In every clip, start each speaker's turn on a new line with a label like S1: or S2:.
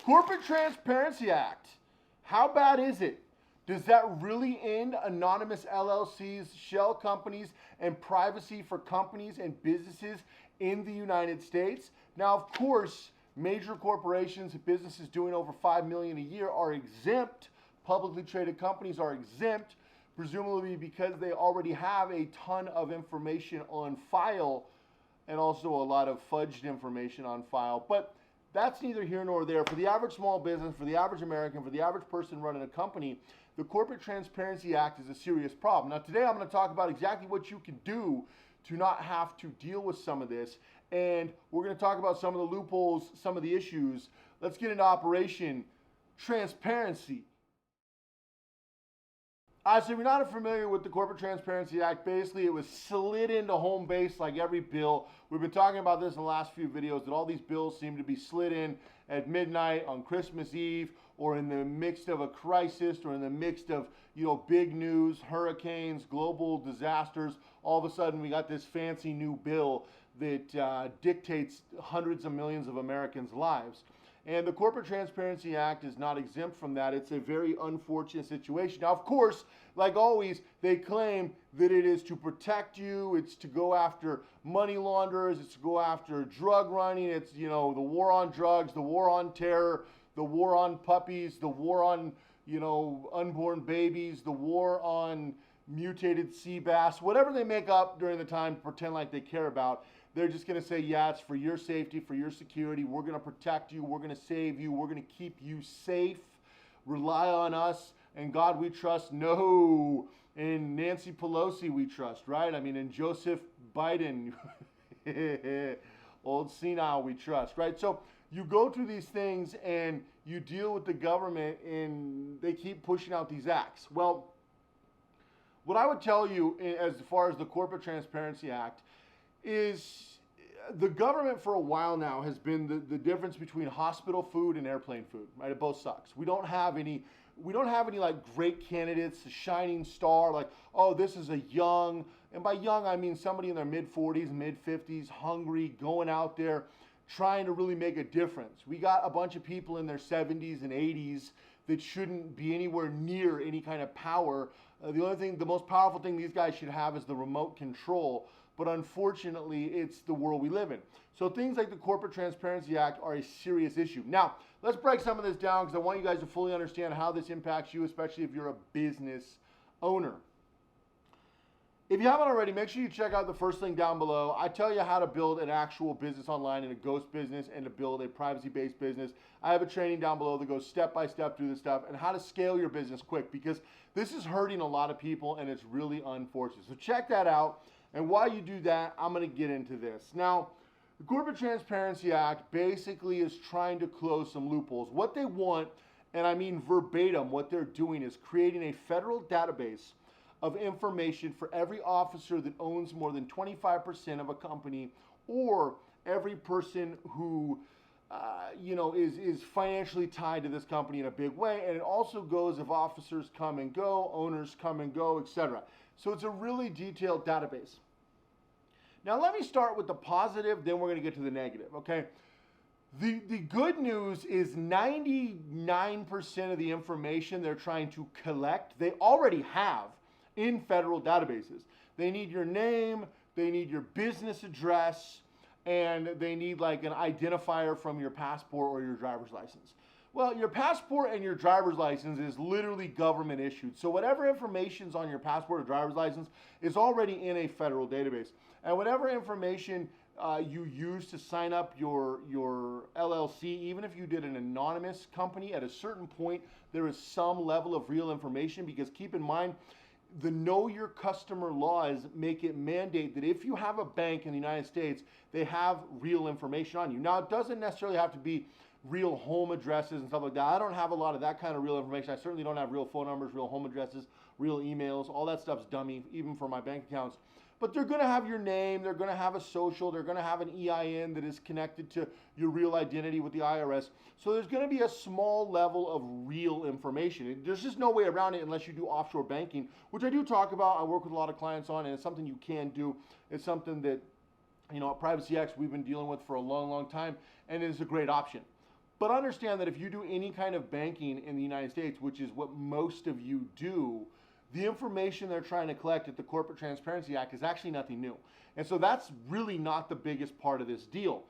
S1: Corporate Transparency Act. How bad is it? Does that really end anonymous LLCs, shell companies, and privacy for companies and businesses in the United States? Now, of course, major corporations and businesses doing over $5 million a year are exempt. Publicly traded companies are exempt, presumably because they already have a ton of information on file and also a lot of fudged information on file. But that's neither here nor there. For the average small business, for the average American, for the average person running a company, the Corporate Transparency Act is a serious problem. Now, today I'm going to talk about exactly what you can do to not have to deal with some of this. And we're going to talk about some of the loopholes, some of the issues. Let's get into Operation Transparency. So if you're not familiar with the Corporate Transparency Act, basically it was slid into home base like every bill. We've been talking about this in the last few videos, that all these bills seem to be slid in at midnight on Christmas Eve, or in the midst of a crisis, or in the midst of, big news, hurricanes, global disasters. All of a sudden we got this fancy new bill that dictates hundreds of millions of Americans' lives. And the Corporate Transparency Act is not exempt from that. It's a very unfortunate situation. Now, of course, like always, they claim that it is to protect you. It's to go after money launderers. It's to go after drug running. It's, the war on drugs, the war on terror, the war on puppies, the war on, unborn babies, the war on mutated sea bass, whatever they make up during the time to pretend like they care about. They're just going to say, yeah, it's for your safety, for your security. We're going to protect you. We're going to save you. We're going to keep you safe. Rely on us. And God we trust. No. And Nancy Pelosi we trust, right? I mean, and Joseph Biden, old senile we trust, right? So you go through these things and you deal with the government and they keep pushing out these acts. Well, what I would tell you as far as the Corporate Transparency Act is the government for a while now has been the difference between hospital food and airplane food, right? It both sucks. We don't have any like great candidates, a shining star, like, oh, this is a young, and by young I mean somebody in their mid-40s, mid-50s, hungry, going out there, trying to really make a difference. We got a bunch of people in their 70s and 80s that shouldn't be anywhere near any kind of power. The most powerful thing these guys should have is the remote control. But unfortunately, it's the world we live in. So things like the Corporate Transparency Act are a serious issue. Now, let's break some of this down because I want you guys to fully understand how this impacts you, especially if you're a business owner. If you haven't already, make sure you check out the first link down below. I tell you how to build an actual business online and a ghost business and to build a privacy-based business. I have a training down below that goes step-by-step through this stuff and how to scale your business quick, because this is hurting a lot of people and it's really unfortunate. So check that out. And while you do that, I'm going to get into this. Now, the Corporate Transparency Act basically is trying to close some loopholes. What they want, and I mean verbatim, what they're doing is creating a federal database of information for every officer that owns more than 25% of a company, or every person who is financially tied to this company in a big way. And it also goes if officers come and go, owners come and go, etc. So it's a really detailed database. Now let me start with the positive, then we're going to get to the negative, okay? The good news is 99% of the information they're trying to collect, they already have in federal databases. They need your name, they need your business address, and they need like an identifier from your passport or your driver's license. Well, your passport and your driver's license is literally government issued. So whatever information's on your passport or driver's license is already in a federal database. And whatever information you use to sign up your LLC, even if you did an anonymous company, at a certain point, there is some level of real information, because keep in mind, the know your customer laws make it mandate that if you have a bank in the United States, they have real information on you. Now, it doesn't necessarily have to be real home addresses and stuff like that. I don't have a lot of that kind of real information. I certainly don't have real phone numbers, real home addresses, real emails. All that stuff's dummy, even for my bank accounts. But they're going to have your name, they're going to have a social, they're going to have an EIN that is connected to your real identity with the IRS. So there's going to be a small level of real information. There's just no way around it unless you do offshore banking, which I do talk about. I work with a lot of clients on, and it's something you can do. It's something that, at Privacy X we've been dealing with for a long, long time, and it is a great option. But understand that if you do any kind of banking in the United States, which is what most of you do, the information they're trying to collect at the Corporate Transparency Act is actually nothing new. And so that's really not the biggest part of this deal.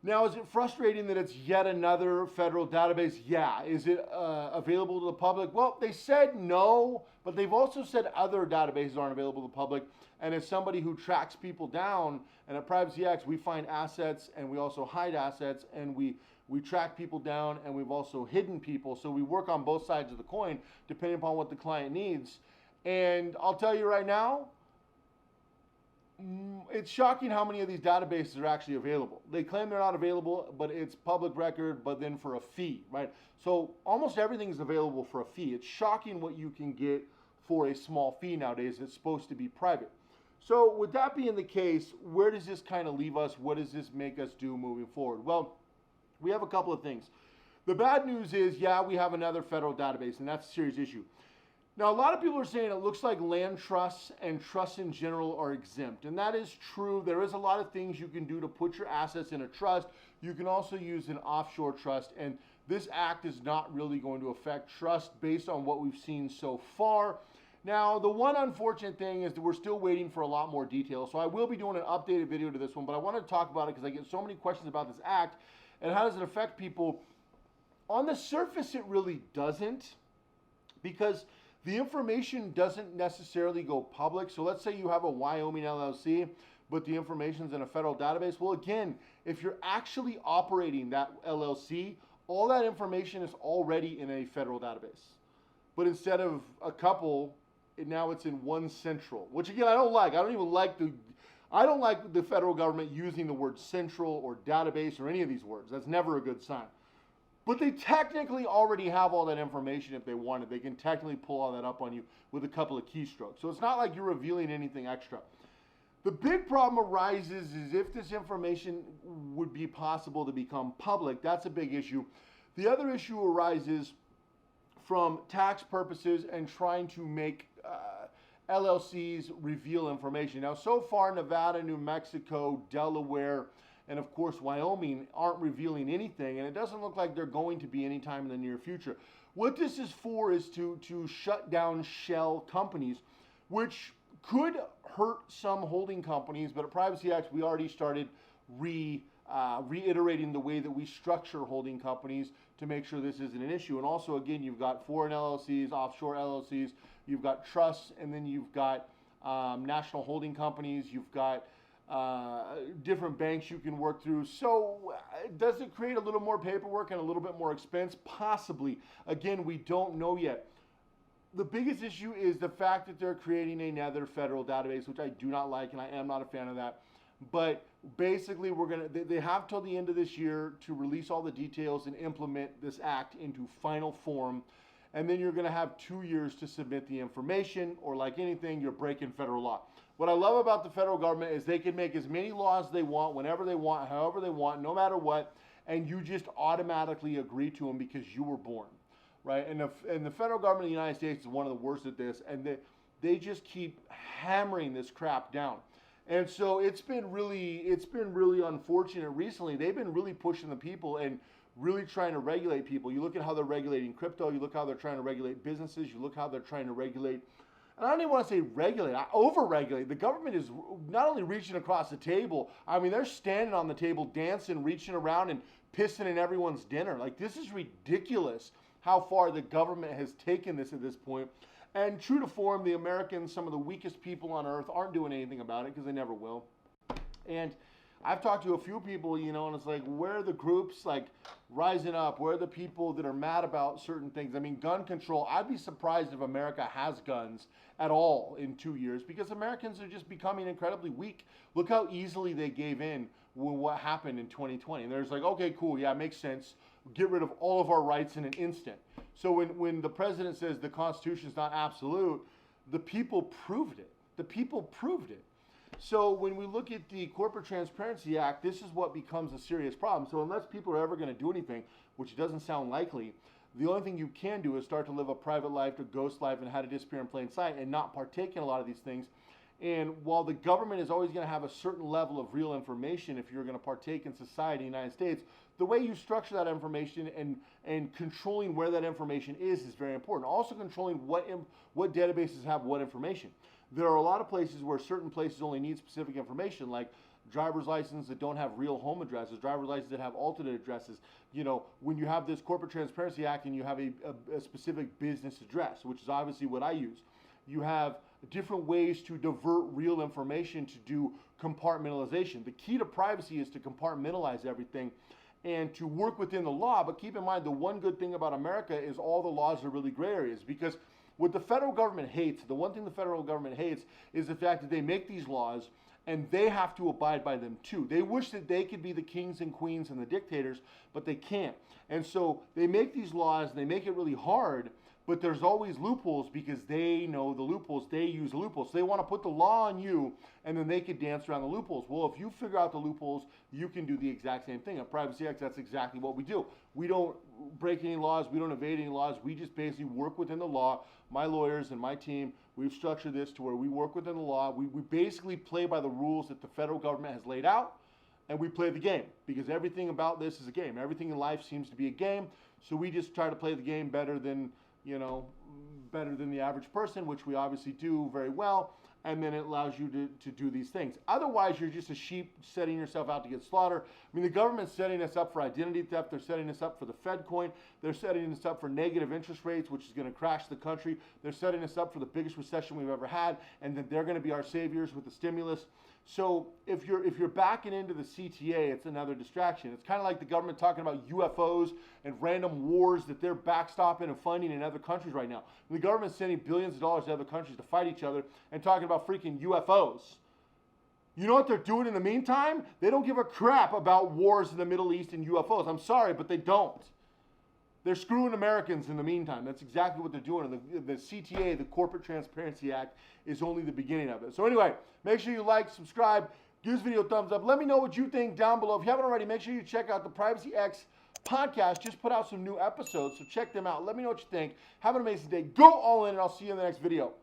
S1: Now, is it frustrating that it's yet another federal database? Yeah. Is it available to the public? Well, they said no, but they've also said other databases aren't available to the public. And as somebody who tracks people down, and at Privacy X, we find assets and we also hide assets, and we track people down and we've also hidden people. So we work on both sides of the coin depending upon what the client needs. And I'll tell you right now, it's shocking how many of these databases are actually available. They claim they're not available, but it's public record, but then for a fee, right? So almost everything is available for a fee. It's shocking what you can get for a small fee nowadays. It's supposed to be private. So with that being the case, where does this kind of leave us? What does this make us do moving forward? Well, we have a couple of things. The bad news is, yeah, we have another federal database, and that's a serious issue. Now, a lot of people are saying it looks like land trusts and trusts in general are exempt, and that is true. There is a lot of things you can do to put your assets in a trust. You can also use an offshore trust, and this act is not really going to affect trust based on what we've seen so far. Now, the one unfortunate thing is that we're still waiting for a lot more details, so I will be doing an updated video to this one, but I wanted to talk about it because I get so many questions about this act and how does it affect people. On the surface, it really doesn't, because the information doesn't necessarily go public. So let's say you have a Wyoming LLC, but the information's in a federal database. Well, again, if you're actually operating that LLC, all that information is already in a federal database. But instead of a couple, now it's in one central, which again, I don't like. I don't like the federal government using the word central or database or any of these words. That's never a good sign. But they technically already have all that information if they wanted. They can technically pull all that up on you with a couple of keystrokes. So it's not like you're revealing anything extra. The big problem arises is if this information would be possible to become public. That's a big issue. The other issue arises from tax purposes and trying to make LLCs reveal information. Now, so far, Nevada, New Mexico, Delaware, and of course, Wyoming aren't revealing anything, and it doesn't look like they're going to be anytime in the near future. What this is for is to shut down shell companies, which could hurt some holding companies, but at Privacy Act, we already started reiterating the way that we structure holding companies to make sure this isn't an issue. And also, again, you've got foreign LLCs, offshore LLCs, you've got trusts, and then you've got national holding companies, you've got different banks you can work through. So does it create a little more paperwork and a little bit more expense? Possibly. Again, we don't know yet. The biggest issue is the fact that they're creating another federal database, which I do not like, and I am not a fan of that. But basically, they have till the end of this year to release all the details and implement this act into final form. And then you're going to have 2 years to submit the information, or like anything, you're breaking federal law. What I love about the federal government is they can make as many laws they want, whenever they want, however they want, no matter what, and you just automatically agree to them because you were born, right? And the federal government of the United States is one of the worst at this, and they just keep hammering this crap down. And so it's been really unfortunate recently. They've been really pushing the people and really trying to regulate people. You look at how they're regulating crypto, you look how they're trying to regulate businesses, you look how they're trying to regulate, and I don't even want to say regulate, over-regulate. The government is not only reaching across the table, I mean, they're standing on the table, dancing, reaching around, and pissing in everyone's dinner. Like, this is ridiculous how far the government has taken this at this point. And true to form, the Americans, some of the weakest people on earth, aren't doing anything about it because they never will. And I've talked to a few people, and it's like, where are the groups like rising up? Where are the people that are mad about certain things? I mean, gun control, I'd be surprised if America has guns at all in 2 years because Americans are just becoming incredibly weak. Look how easily they gave in when what happened in 2020. And there's like, okay, cool, yeah, makes sense. Get rid of all of our rights in an instant. So when the president says the Constitution is not absolute, the people proved it. The people proved it. So when we look at the Corporate Transparency Act, this is what becomes a serious problem. So unless people are ever going to do anything, which doesn't sound likely, the only thing you can do is start to live a private life, a ghost life, and how to disappear in plain sight and not partake in a lot of these things. And while the government is always going to have a certain level of real information if you're going to partake in society in the United States, the way you structure that information and controlling where that information is very important. Also controlling what databases have what information. There are a lot of places where certain places only need specific information, like driver's licenses that don't have real home addresses, driver's licenses that have alternate addresses. You know, when you have this Corporate Transparency Act and you have a specific business address, which is obviously what I use, you have different ways to divert real information to do compartmentalization. The key to privacy is to compartmentalize everything and to work within the law. But keep in mind, the one good thing about America is all the laws are really gray areas, because what the federal government hates, the one thing the federal government hates is the fact that they make these laws and they have to abide by them too. They wish that they could be the kings and queens and the dictators, but they can't. And so they make these laws and they make it really hard, but there's always loopholes because they know the loopholes. They use the loopholes. So they want to put the law on you and then they could dance around the loopholes. Well, if you figure out the loopholes, you can do the exact same thing. At Privacy X, that's exactly what we do. We don't break any laws. We don't evade any laws. We just basically work within the law. My lawyers and my team, we've structured this to where we work within the law. We basically play by the rules that the federal government has laid out, and we play the game, because everything about this is a game. Everything in life seems to be a game, so we just try to play the game better than, you know, better than the average person, which we obviously do very well, and then it allows you to do these things. Otherwise, you're just a sheep setting yourself out to get slaughtered. I mean, the government's setting us up for identity theft. They're setting us up for the Fed coin. They're setting us up for negative interest rates, which is going to crash the country. They're setting us up for the biggest recession we've ever had, and then they're going to be our saviors with the stimulus. So if you're backing into the CTA, it's another distraction. It's kind of like the government talking about UFOs and random wars that they're backstopping and funding in other countries right now. The government's sending billions of dollars to other countries to fight each other and talking about freaking UFOs. You know what they're doing in the meantime? They don't give a crap about wars in the Middle East and UFOs. I'm sorry, but they don't. They're screwing Americans in the meantime. That's exactly what they're doing. And the CTA, the Corporate Transparency Act, is only the beginning of it. So anyway, make sure you like, subscribe, give this video a thumbs up. Let me know what you think down below. If you haven't already, make sure you check out the Privacy X podcast. Just put out some new episodes, so check them out. Let me know what you think. Have an amazing day. Go all in, and I'll see you in the next video.